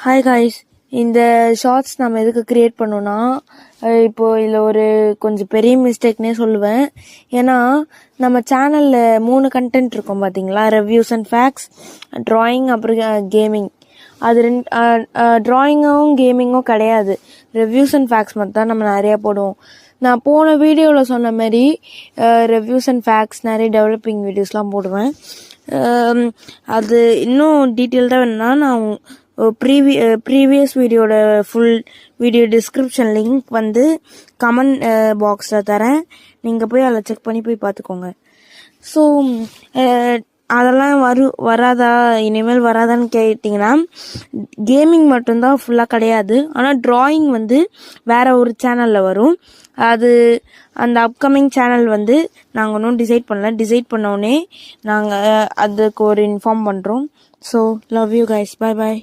Hi guys, இந்த shorts நம்ம எதுக்கு க்ரியேட் பண்ணோன்னா, இப்போது இதில் ஒரு கொஞ்சம் பெரிய மிஸ்டேக்னே சொல்லுவேன். ஏன்னா நம்ம சேனலில் 3 கண்டென்ட் இருக்கும் பார்த்தீங்களா, ரிவ்யூஸ் அண்ட் ஃபேக்ட்ஸ், ட்ராயிங், அப்புறம் கேமிங். அது ட்ராயிங்கும் கேமிங்கும் கிடையாது, ரிவ்யூஸ் அண்ட் ஃபேக்ட்ஸ் மட்டும் தான் நம்ம நிறையா போடுவோம். நான் போன வீடியோவில் சொன்ன மாதிரி ரிவ்யூஸ் அண்ட் ஃபேக்ட்ஸ், நிறைய டெவலப்பிங் வீடியோஸ்லாம் போடுவேன். அது இன்னும் டீட்டெயில்டாக வேணுன்னா நான் ப்ரீவியஸ் வீடியோட ஃபுல் வீடியோ டிஸ்கிரிப்ஷன் லிங்க் வந்து கமெண்ட் பாக்ஸில் தரேன், நீங்கள் போய் அதில் செக் பண்ணி போய் பார்த்துக்கோங்க. ஸோ அதெல்லாம் வராதா, இனிமேல் வராதான்னு கேட்டிங்கன்னா, கேமிங் மட்டும்தான் ஃபுல்லாக கிடையாது. ஆனால் ட்ராயிங் வந்து வேறு ஒரு சேனலில் வரும். அது அந்த அப்கமிங் சேனல் வந்து நாங்கள் இன்னும் டிசைட் பண்ணோடனே நாங்கள் அதுக்கு ஒரு இன்ஃபார்ம் பண்ணுறோம். So love you guys, bye bye.